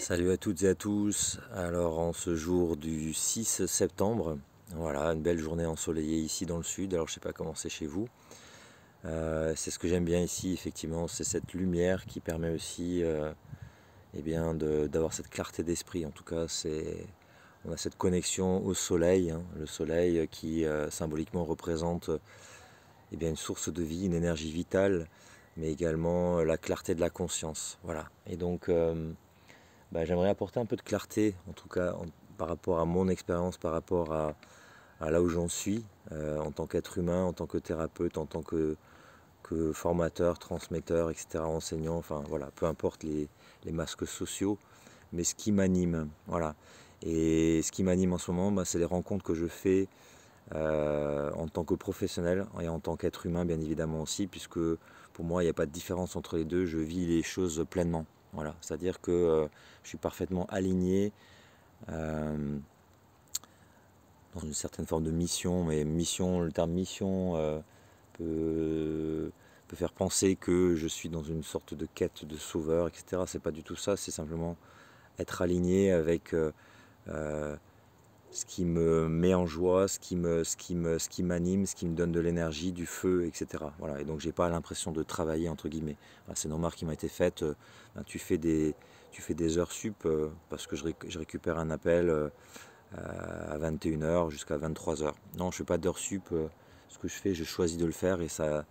Salut à toutes et à tous. Alors en ce jour du 6 septembre, voilà, une belle journée ensoleillée ici dans le sud. Alors je sais pas comment c'est chez vous. C'est ce que j'aime bien ici, effectivement, c'est cette lumière qui permet aussi eh bien, d'avoir cette clarté d'esprit. En tout cas, on a cette connexion au soleil, hein, le soleil qui symboliquement représente eh bien, une source de vie, une énergie vitale, mais également la clarté de la conscience. Voilà. Et donc j'aimerais apporter un peu de clarté, en tout cas par rapport à mon expérience, par rapport à là où j'en suis, en tant qu'être humain, en tant que thérapeute, en tant que formateur, transmetteur, etc., enseignant, enfin voilà, peu importe les masques sociaux, mais ce qui m'anime, voilà. Et ce qui m'anime en ce moment, c'est les rencontres que je fais en tant que professionnel et en tant qu'être humain, bien évidemment aussi, puisque pour moi, il n'y a pas de différence entre les deux, je vis les choses pleinement. Voilà, c'est-à-dire que je suis parfaitement aligné euh, dans une certaine forme de mission, mais mission, le terme mission peut faire penser que je suis dans une sorte de quête de sauveur, etc. C'est pas du tout ça, c'est simplement être aligné avec euh, ce qui me met en joie, ce qui m'anime, ce qui me donne de l'énergie, du feu, etc. Voilà. Et donc j'ai pas l'impression de travailler entre guillemets. Voilà, c'est une remarque qui m'a été faite. Tu fais des heures sup parce que je récupère un appel à 21 h jusqu'à 23 h. Non, je fais pas d'heures sup. Ce que je fais, je choisis de le faire et ça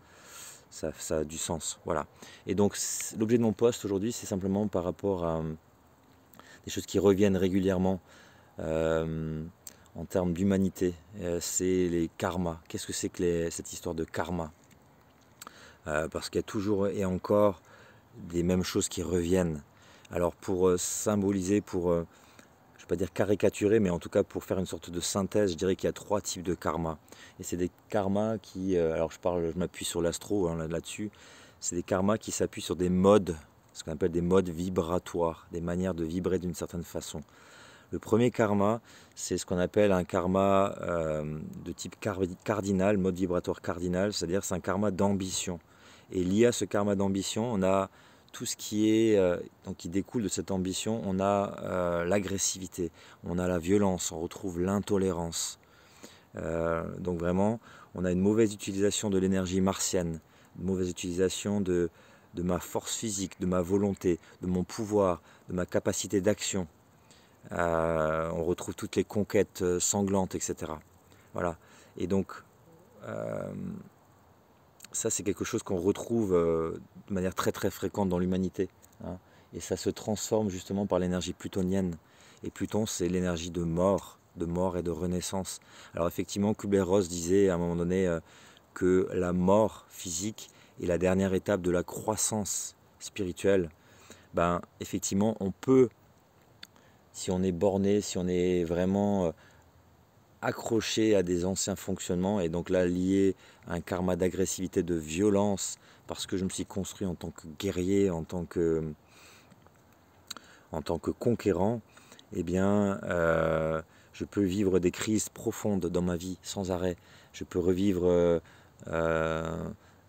a du sens. Voilà. Et donc l'objet de mon poste aujourd'hui, c'est simplement par rapport à des choses qui reviennent régulièrement euh, en termes d'humanité. C'est les karmas. Qu'est-ce que c'est que cette histoire de karma? Parce qu'il y a toujours et encore des mêmes choses qui reviennent. Alors pour symboliser, pour, je ne vais pas dire caricaturer, mais en tout cas pour faire une sorte de synthèse, je dirais qu'il y a trois types de karma. Et c'est des karmas qui, alors je m'appuie sur l'astro là-dessus, c'est des karmas qui s'appuient sur des modes, ce qu'on appelle des modes vibratoires, des manières de vibrer d'une certaine façon. Le premier karma, c'est ce qu'on appelle un karma de type cardinal, mode vibratoire cardinal, c'est-à-dire c'est un karma d'ambition. Et lié à ce karma d'ambition, on a tout ce qui est, donc qui découle de cette ambition, on a l'agressivité, on a la violence, on retrouve l'intolérance. Donc vraiment, on a une mauvaise utilisation de l'énergie martienne, une mauvaise utilisation de ma force physique, de ma volonté, de mon pouvoir, de ma capacité d'action. On retrouve toutes les conquêtes sanglantes, etc. Voilà. Et donc, euh, ça, c'est quelque chose qu'on retrouve de manière très très fréquente dans l'humanité, hein. Et ça se transforme justement par l'énergie plutonienne. Et Pluton, c'est l'énergie de mort et de renaissance. Alors effectivement, Kubler-Ross disait à un moment donné que la mort physique est la dernière étape de la croissance spirituelle. Effectivement, on peut, si on est borné, si on est vraiment accroché à des anciens fonctionnements, et donc là lié à un karma d'agressivité, de violence, parce que je me suis construit en tant que guerrier, en tant que conquérant, eh bien, je peux vivre des crises profondes dans ma vie sans arrêt. Je peux revivre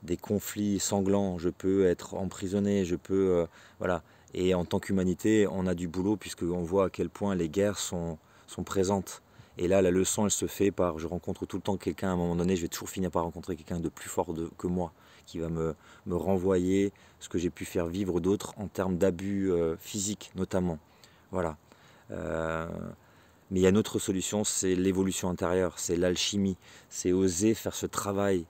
des conflits sanglants, je peux être emprisonné, je peux... voilà. Et en tant qu'humanité, on a du boulot puisqu'on voit à quel point les guerres sont présentes. Et là, la leçon, elle se fait par... Je rencontre tout le temps quelqu'un, à un moment donné, je vais toujours finir par rencontrer quelqu'un de plus fort que moi, qui va me renvoyer ce que j'ai pu faire vivre d'autres en termes d'abus physiques, notamment. Voilà. Euh, mais il y a une autre solution, c'est l'évolution intérieure, c'est l'alchimie, c'est oser faire ce travail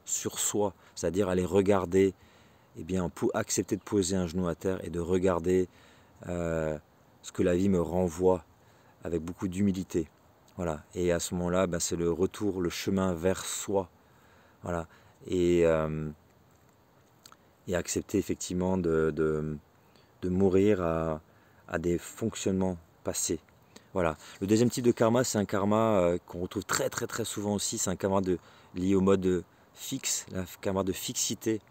sur soi, c'est-à-dire aller regarder, eh bien, pour accepter de poser un genou à terre et de regarder ce que la vie me renvoie avec beaucoup d'humilité. Voilà. Et à ce moment-là, c'est le retour, le chemin vers soi. Voilà. Et, euh, et accepter effectivement de mourir à des fonctionnements passés. Voilà. Le deuxième type de karma, c'est un karma qu'on retrouve très très très souvent aussi. C'est un karma lié au mode fixe, un karma de fixité,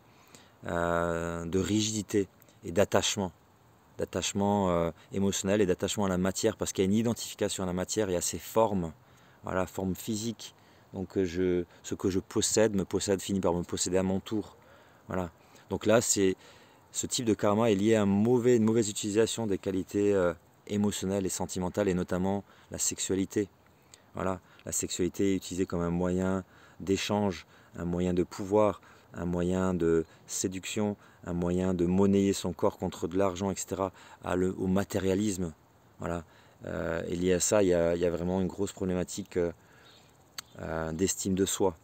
de rigidité et d'attachement émotionnel et d'attachement à la matière, parce qu'il y a une identification à la matière et à ses formes, voilà, forme physique. Donc ce que je possède me possède, finit par me posséder à mon tour. Voilà. Donc là, c'est ce type de karma est lié à une mauvaise utilisation des qualités émotionnelles et sentimentales, et notamment la sexualité. Voilà, la sexualité est utilisée comme un moyen d'échange, un moyen de pouvoir, un moyen de séduction, un moyen de monnayer son corps contre de l'argent, etc., au matérialisme. Voilà. Et lié à ça, il y a vraiment une grosse problématique d'estime de soi.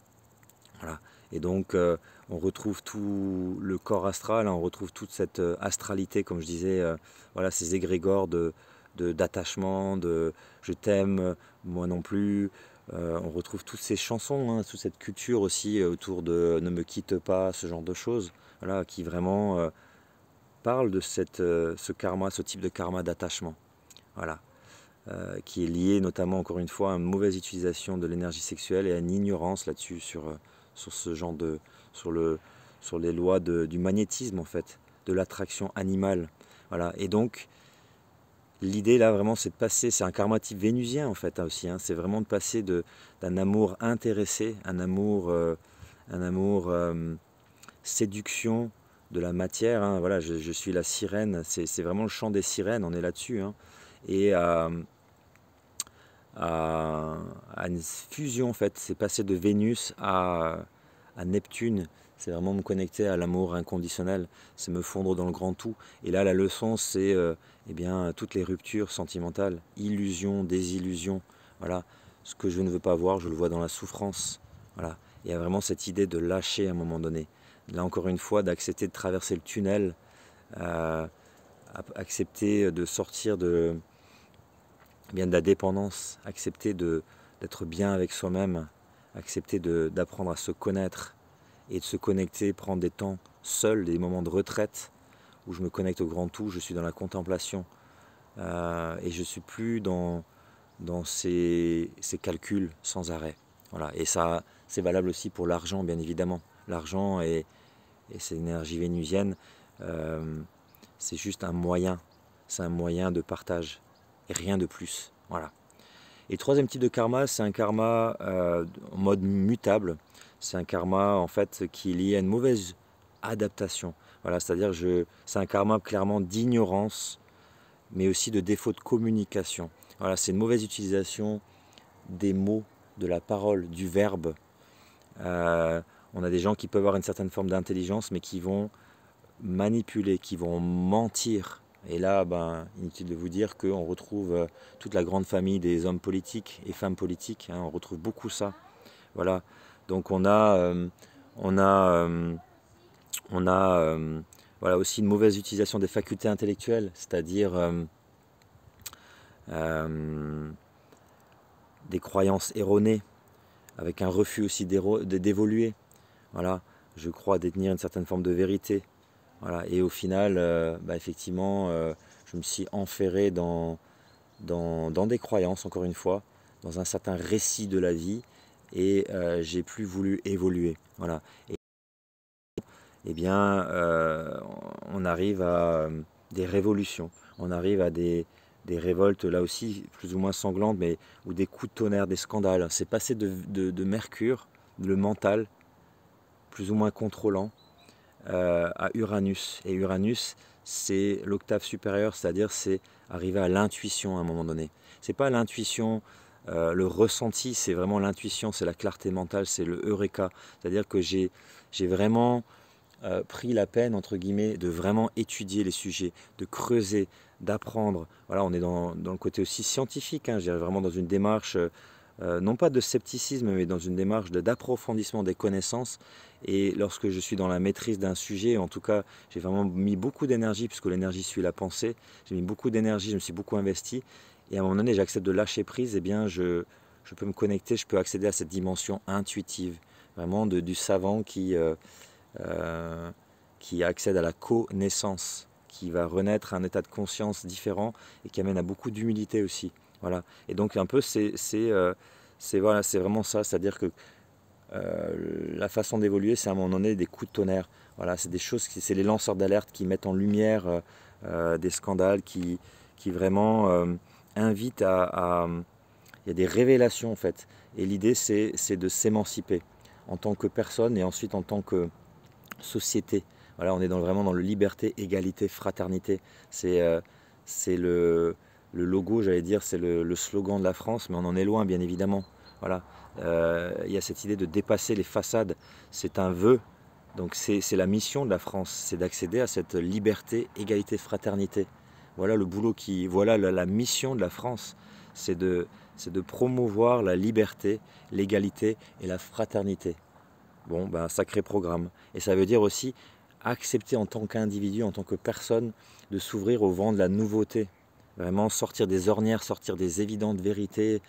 Voilà. Et donc, on retrouve tout le corps astral, hein, on retrouve toute cette astralité, comme je disais, voilà, ces égrégores d'attachement, de je t'aime, moi non plus. On retrouve toutes ces chansons, hein, toute cette culture aussi autour de ne me quitte pas, ce genre de choses, voilà, qui vraiment parlent de ce karma, ce type de karma d'attachement. Voilà. Qui est lié notamment, encore une fois, à une mauvaise utilisation de l'énergie sexuelle et à une ignorance là-dessus sur ce genre sur les lois du magnétisme en fait, de l'attraction animale. Voilà. Et donc l'idée là vraiment c'est de passer, c'est un karma type vénusien en fait, hein, aussi, hein, c'est vraiment de passer d'un amour intéressé, un amour séduction de la matière, hein, voilà, je suis la sirène, c'est vraiment le chant des sirènes, on est là-dessus, hein, et à une fusion en fait, c'est passer de Vénus à Neptune, c'est vraiment me connecter à l'amour inconditionnel, c'est me fondre dans le grand tout. Et là la leçon c'est eh bien, toutes les ruptures sentimentales, illusions, désillusions, voilà, ce que je ne veux pas voir, je le vois dans la souffrance, voilà. Il y a vraiment cette idée de lâcher à un moment donné. Là encore une fois, d'accepter de traverser le tunnel, accepter de sortir bien de la dépendance, accepter d'être bien avec soi-même, accepter d'apprendre à se connaître et de se connecter, prendre des temps seuls, des moments de retraite où je me connecte au grand tout, je suis dans la contemplation et je ne suis plus dans ces calculs sans arrêt. Voilà. Et ça, c'est valable aussi pour l'argent, bien évidemment. L'argent et cette énergie vénusienne, c'est juste un moyen, c'est un moyen de partage et rien de plus. Voilà. Et le troisième type de karma, c'est un karma en mode mutable. C'est un karma en fait qui est lié à une mauvaise adaptation. Voilà, c'est-à-dire c'est un karma clairement d'ignorance, mais aussi de défaut de communication. Voilà, c'est une mauvaise utilisation des mots, de la parole, du verbe. On a des gens qui peuvent avoir une certaine forme d'intelligence, mais qui vont manipuler, qui vont mentir. Et là, inutile de vous dire qu'on retrouve toute la grande famille des hommes politiques et femmes politiques, hein, on retrouve beaucoup ça. Voilà. Donc voilà, aussi une mauvaise utilisation des facultés intellectuelles, c'est-à-dire des croyances erronées, avec un refus aussi d'évoluer. Voilà. Je crois détenir une certaine forme de vérité. Voilà. Et au final, effectivement, je me suis enferré dans des croyances, encore une fois, dans un certain récit de la vie, et j'ai plus voulu évoluer. Voilà. Et bien, on arrive à des révolutions, on arrive à des révoltes, là aussi, plus ou moins sanglantes, mais ou des coups de tonnerre, des scandales. C'est passé de Mercure, le mental, plus ou moins contrôlant, à Uranus. Et Uranus, c'est l'octave supérieure, c'est-à-dire c'est arriver à l'intuition à un moment donné. C'est pas l'intuition, le ressenti, c'est vraiment l'intuition, c'est la clarté mentale, c'est le eureka. C'est-à-dire que j'ai vraiment pris la peine, entre guillemets, de vraiment étudier les sujets, de creuser, d'apprendre. Voilà, on est dans le côté aussi scientifique, hein, je dirais vraiment dans une démarche, non pas de scepticisme, mais dans une démarche d'approfondissement des connaissances. Et lorsque je suis dans la maîtrise d'un sujet, en tout cas, j'ai vraiment mis beaucoup d'énergie, puisque l'énergie suit la pensée, j'ai mis beaucoup d'énergie, je me suis beaucoup investi, et à un moment donné, j'accepte de lâcher prise, et bien je peux me connecter, je peux accéder à cette dimension intuitive, vraiment du savant qui accède à la connaissance, qui va renaître à un état de conscience différent et qui amène à beaucoup d'humilité aussi. Voilà. Et donc un peu voilà, c'est vraiment ça, c'est-à-dire que la façon d'évoluer, c'est à un moment donné des coups de tonnerre. Voilà, c'est des choses, c'est les lanceurs d'alerte qui mettent en lumière des scandales, qui vraiment invitent il y a des révélations en fait. Et l'idée, c'est de s'émanciper en tant que personne et ensuite en tant que société. Voilà, on est vraiment dans le liberté, égalité, fraternité. C'est le logo, j'allais dire, c'est le slogan de la France, mais on en est loin, bien évidemment. Voilà. Il y a cette idée de dépasser les façades. C'est un vœu. Donc c'est la mission de la France, c'est d'accéder à cette liberté, égalité, fraternité. Voilà le boulot voilà la mission de la France, c'est de promouvoir la liberté, l'égalité et la fraternité. Bon, ben, sacré programme. Et ça veut dire aussi accepter en tant qu'individu, en tant que personne, de s'ouvrir au vent de la nouveauté. Vraiment sortir des ornières, sortir des évidentes vérités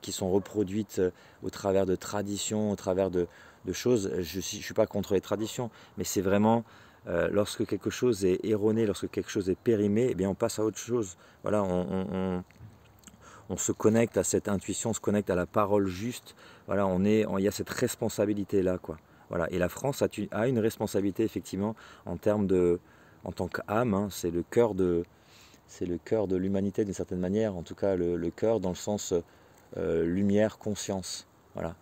qui sont reproduites au travers de traditions, au travers de choses. Je ne suis pas contre les traditions, mais c'est vraiment lorsque quelque chose est erroné, lorsque quelque chose est périmé, eh bien on passe à autre chose. Voilà, on se connecte à cette intuition, on se connecte à la parole juste. Voilà, il y a cette responsabilité-là, quoi. Voilà. Et la France a une responsabilité, effectivement, en tant qu'âme, hein, c'est le cœur de l'humanité d'une certaine manière, en tout cas le cœur dans le sens lumière, conscience. Voilà.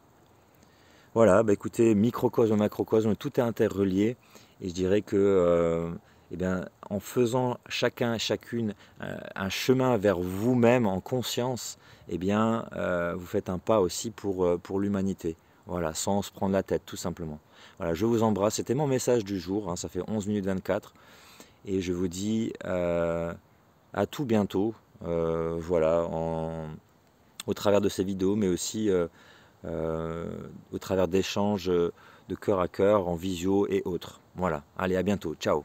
Voilà, bah écoutez, microcosme, macrocosme, tout est interrelié. Et je dirais que eh bien, en faisant chacun et chacune un chemin vers vous-même en conscience, eh bien, vous faites un pas aussi pour l'humanité. Voilà, sans se prendre la tête, tout simplement. Voilà, je vous embrasse. C'était mon message du jour, hein, ça fait 11 minutes 24. Et je vous dis à tout bientôt, voilà, au travers de ces vidéos, mais aussi au travers d'échanges de cœur à cœur, en visio et autres. Voilà, allez, à bientôt, ciao.